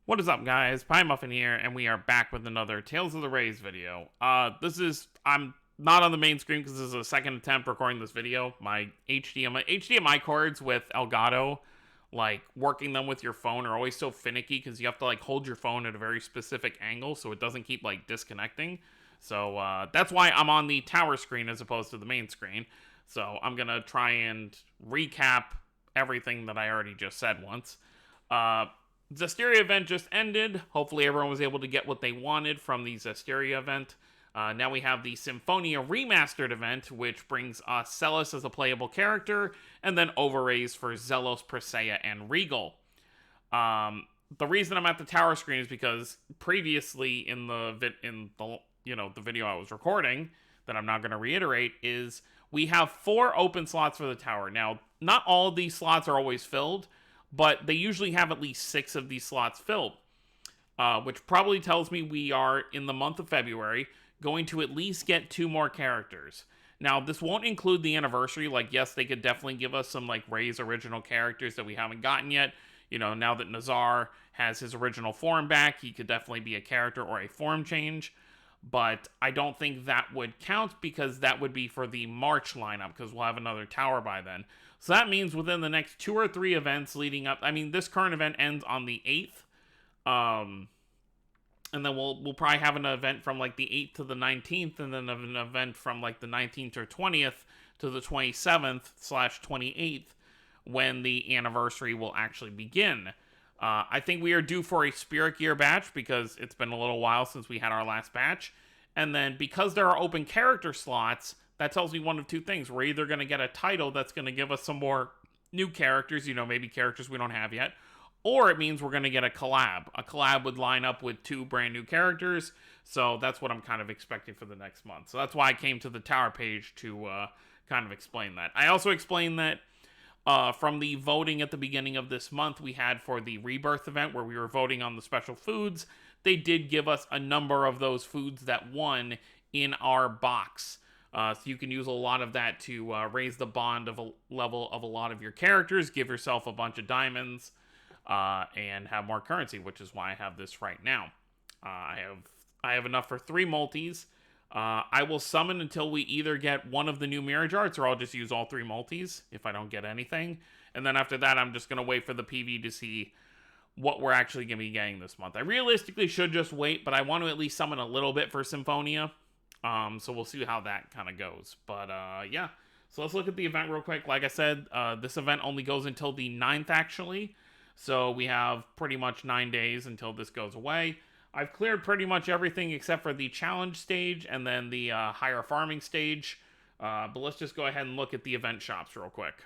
What is up, guys? Pie Muffin here, and we are back with another Tales of the Rays video. I'm not on the main screen because this is a second attempt recording this video. My HDMI cords with Elgato, like working them with your phone, are always so finicky because you have to like hold your phone at a very specific angle so it doesn't keep like disconnecting. So that's why I'm on the tower screen as opposed to the main screen. So I'm gonna try and recap everything that I already just said once. Zestiria event just ended. Hopefully everyone was able to get what they wanted from the Zestiria event. Now we have the Symphonia Remastered event, which brings us SELES as a playable character, and then overrays for Zelos, Presea, and Regal. The reason I'm at the tower screen is because previously in the video I was recording, that I'm not going to reiterate, is we have 4 open slots for the tower. Now, not all of these slots are always filled, but they usually have at least 6 of these slots filled, which probably tells me we are, in the month of February, going to at least get 2 more characters. Now, this won't include the anniversary. Like, yes, they could definitely give us some, like, Ray's original characters that we haven't gotten yet. You know, now that Nazar has his original form back, he could definitely be a character or a form change. But I don't think that would count because that would be for the March lineup because we'll have another tower by then. So that means within the next 2 or 3 events leading up, I mean, this current event ends on the 8th. And then we'll probably have an event from like the 8th to the 19th, and then an event from like the 19th or 20th to the 27th/28th when the anniversary will actually begin. I think we are due for a Spirit Gear batch because it's been a little while since we had our last batch. And then because there are open character slots, that tells me one of 2 things. We're either going to get a title that's going to give us some more new characters, you know, maybe characters we don't have yet, or it means we're going to get a collab. A collab would line up with 2 brand new characters, so that's what I'm kind of expecting for the next month. So that's why I came to the tower page to kind of explain that. I also explained that from the voting at the beginning of this month we had for the Rebirth event where we were voting on the special foods, they did give us a number of those foods that won in our box. So you can use a lot of that to raise the bond of a level of a lot of your characters, give yourself a bunch of diamonds, and have more currency, which is why I have this right now. I have enough for 3 multis. I will summon until we either get one of the new Mirage Arts, or I'll just use all 3 multis if I don't get anything. And then after that, I'm just going to wait for the PV to see what we're actually going to be getting this month. I realistically should just wait, but I want to at least summon a little bit for Symphonia. So we'll see how that kind of goes. But yeah, so let's look at the event real quick. Like I said, this event only goes until the 9th, actually. So we have pretty much 9 days until this goes away. I've cleared pretty much everything except for the challenge stage and then the higher farming stage. But let's just go ahead and look at the event shops real quick.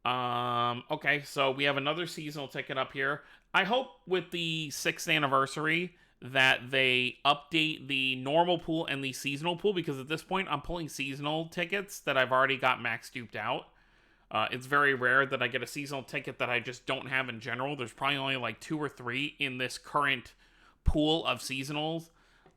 Okay, so we have another seasonal ticket up here. I hope with the 6th anniversary that they update the normal pool and the seasonal pool, because at this point I'm pulling seasonal tickets that I've already got max duped out. It's very rare that I get a seasonal ticket that I just don't have in general. There's probably only like 2 or 3 in this current pool of seasonals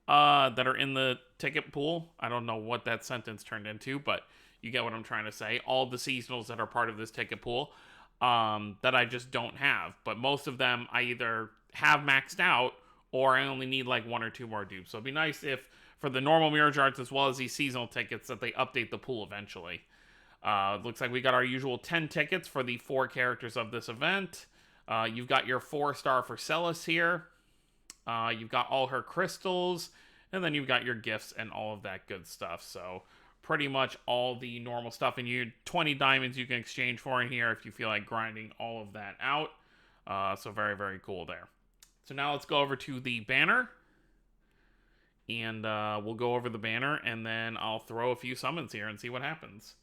that are in the ticket pool. I don't know what that sentence turned into, but you get what I'm trying to say. All the seasonals that are part of this ticket pool that I just don't have. But most of them I either have maxed out or I only need like 1 or 2 more dupes. So it'd be nice if for the normal Mirage Arts as well as these seasonal tickets that they update the pool eventually. Looks like we got our usual 10 tickets for the 4 characters of this event. You've got your 4-star for SELES here. You've got all her crystals. And then you've got your gifts and all of that good stuff. So pretty much all the normal stuff. And you 20 diamonds you can exchange for in here if you feel like grinding all of that out. So very, very cool there. So now let's go over to the banner. And we'll go over the banner. And then I'll throw a few summons here and see what happens.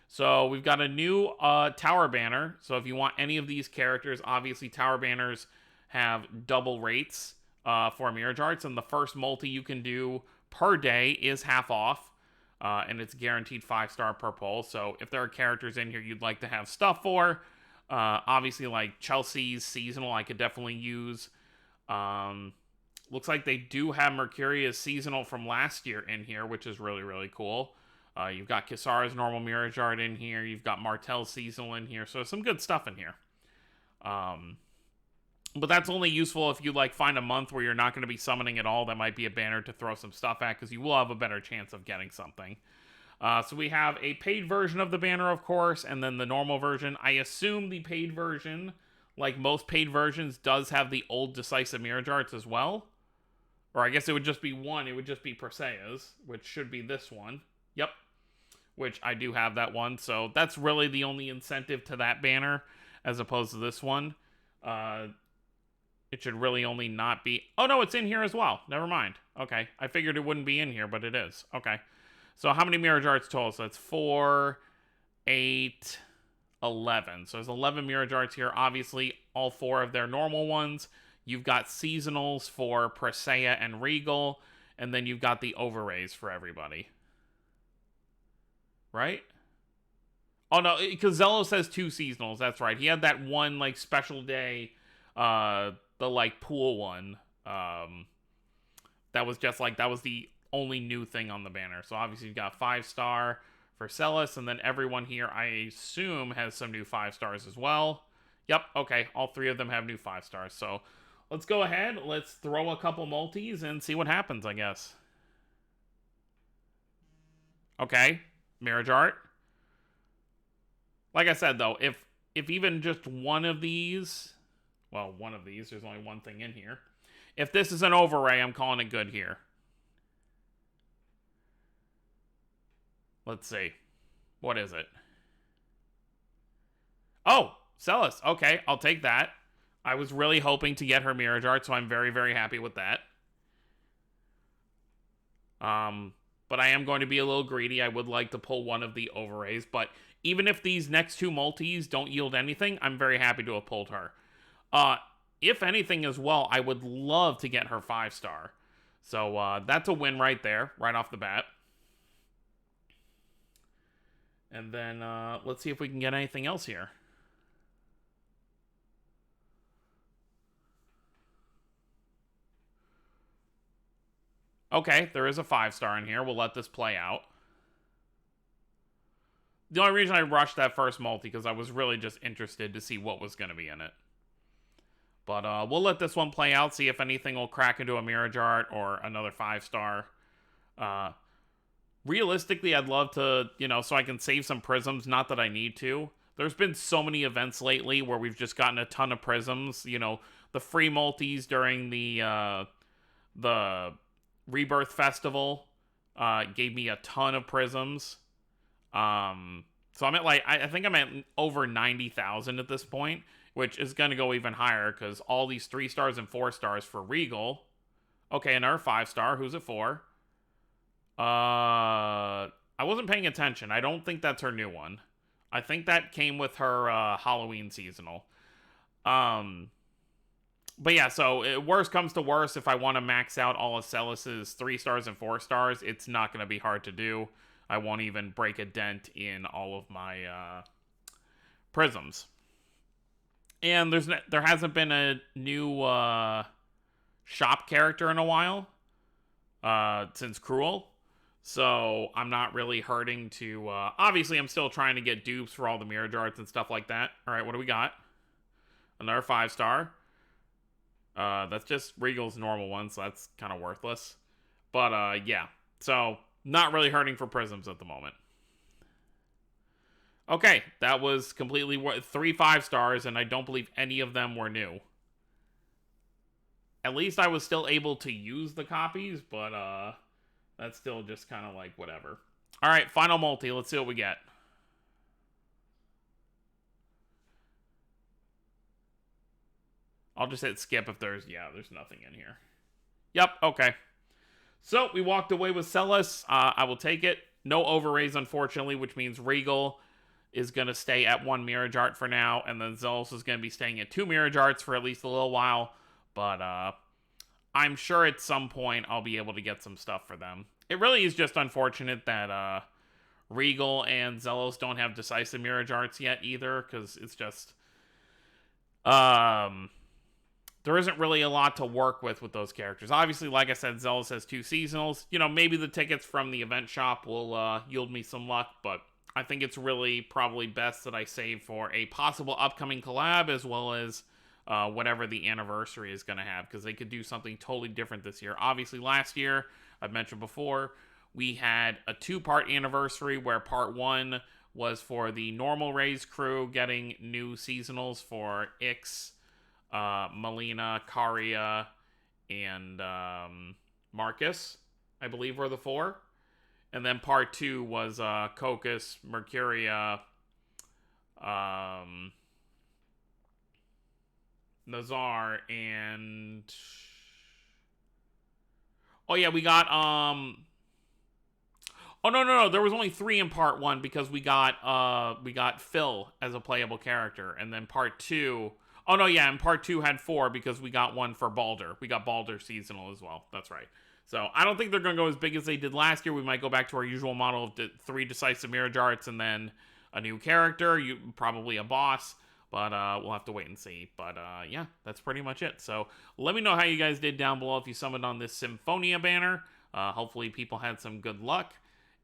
So we've got a new tower banner. So if you want any of these characters, obviously tower banners have double rates for Mirage Arts. And the first multi you can do per day is half off. And it's guaranteed 5-star per pull. So if there are characters in here you'd like to have stuff for, obviously like Chelsea's seasonal I could definitely use. Looks like they do have Mercuria's seasonal from last year in here, which is really, really cool. You've got Kisara's normal Mirage Art in here. You've got Martel's seasonal in here. So some good stuff in here. But that's only useful if you, like, find a month where you're not going to be summoning at all. That might be a banner to throw some stuff at, because you will have a better chance of getting something. So we have a paid version of the banner, of course, and then the normal version. I assume the paid version, like most paid versions, does have the old Decisive Mirage Arts as well. Or I guess it would just be one. It would just be Perseia's, which should be this one. Yep. Which I do have that one. So that's really the only incentive to that banner as opposed to this one. It should really only not be... Oh, no, it's in here as well. Never mind. Okay. I figured it wouldn't be in here, but it is. Okay. So how many Mirage Arts total? So that's 4, 8, 11. So there's 11 Mirage Arts here. Obviously, all 4 of their normal ones. You've got seasonals for Preseia and Regal, and then you've got the overrays for everybody. Right? Oh, no, because Zelos has 2 seasonals. That's right. He had that one, like, special day, the, like, pool one. That was just, like, that was the only new thing on the banner. So, obviously, you've got 5-star for SELES, and then everyone here, I assume, has some new 5-stars as well. Yep, okay. All 3 of them have new 5-stars. So, let's go ahead. Let's throw a couple multis and see what happens, I guess. Okay. Mirage Art. Like I said, though, if even just one of these... Well, one of these. There's only one thing in here. If this is an overray, I'm calling it good here. Let's see. What is it? Oh! SELES. Okay, I'll take that. I was really hoping to get her Mirage Art, so I'm very, very happy with that. But I am going to be a little greedy. I would like to pull one of the overrays, but even if these next 2 multis don't yield anything, I'm very happy to have pulled her. If anything as well, I would love to get her 5-star. So, that's a win right there, right off the bat. And then, let's see if we can get anything else here. Okay, there is a 5-star in here. We'll let this play out. The only reason I rushed that first multi because I was really just interested to see what was going to be in it. But we'll let this one play out, see if anything will crack into a Mirage Art or another 5-star. Realistically, I'd love to, you know, so I can save some prisms. Not that I need to. There's been so many events lately where we've just gotten a ton of prisms. You know, the free multis during the Rebirth Festival gave me a ton of prisms. So I'm at like, I think I'm at over 90,000 at this point, which is going to go even higher because all these 3-stars and 4-stars for Regal. Okay, another 5-star. Who's it for? I wasn't paying attention. I don't think that's her new one. I think that came with her Halloween seasonal. But yeah, so worst comes to worst, if I want to max out all of SELES' 3-stars and 4-stars, it's not going to be hard to do. I won't even break a dent in all of my prisms. And there hasn't been a new shop character in a while since Cruel. So I'm not really hurting to... obviously, I'm still trying to get dupes for all the Mirage Arts and stuff like that. All right, what do we got? Another 5-star. That's just Regal's normal one, so that's kind of worthless. But, yeah. So, not really hurting for prisms at the moment. Okay, that was completely... 3 5-stars, and I don't believe any of them were new. At least I was still able to use the copies, but, that's still just kind of like whatever. Alright, final multi. Let's see what we get. I'll just hit skip if there's nothing in here. Yep, okay. So, we walked away with SELES. I will take it. No overrays, unfortunately, which means Regal is going to stay at 1 Mirage Art for now, and then Zelos is going to be staying at 2 Mirage Arts for at least a little while. But, I'm sure at some point I'll be able to get some stuff for them. It really is just unfortunate that, Regal and Zelos don't have Decisive Mirage Arts yet either, because it's just... there isn't really a lot to work with those characters. Obviously, like I said, Zelos has 2 seasonals. You know, maybe the tickets from the event shop will yield me some luck, but I think it's really probably best that I save for a possible upcoming collab, as well as whatever the anniversary is going to have, because they could do something totally different this year. Obviously, last year, I've mentioned before, we had a 2-part anniversary where part 1 was for the normal Rays crew getting new seasonals for Ix, Melina, Karia, and Marcus, I believe were the 4. And then part 2 was Cocos, Mercuria, Nazar, and... Oh, yeah, we got... Oh, no. There was only 3 in part 1 because we got Phil as a playable character. And then part 2... Oh, no, yeah, and part 2 had 4 because we got one for Balder. We got Balder seasonal as well. That's right. So, I don't think they're going to go as big as they did last year. We might go back to our usual model of 3 decisive Mirage Arts and then a new character, probably a boss. But we'll have to wait and see. But yeah, that's pretty much it. So, let me know how you guys did down below if you summoned on this Symphonia banner. Hopefully, people had some good luck.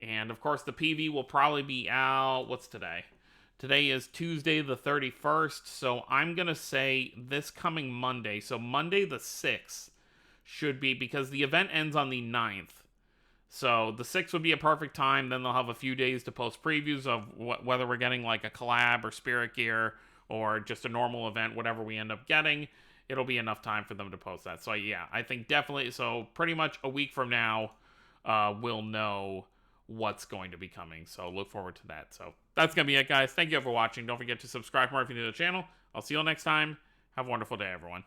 And, of course, the PV will probably be out... What's today? Today is Tuesday the 31st, so I'm going to say this coming Monday. So Monday the 6th should be, because the event ends on the 9th. So the 6th would be a perfect time. Then they'll have a few days to post previews of whether we're getting like a collab or spirit gear or just a normal event, whatever we end up getting. It'll be enough time for them to post that. So yeah, I think definitely, so pretty much a week from now, we'll know what's going to be coming. So look forward to that. So that's going to be it, guys. Thank you for watching. Don't forget to subscribe more if you're new to the channel. I'll see you all next time. Have a wonderful day, everyone.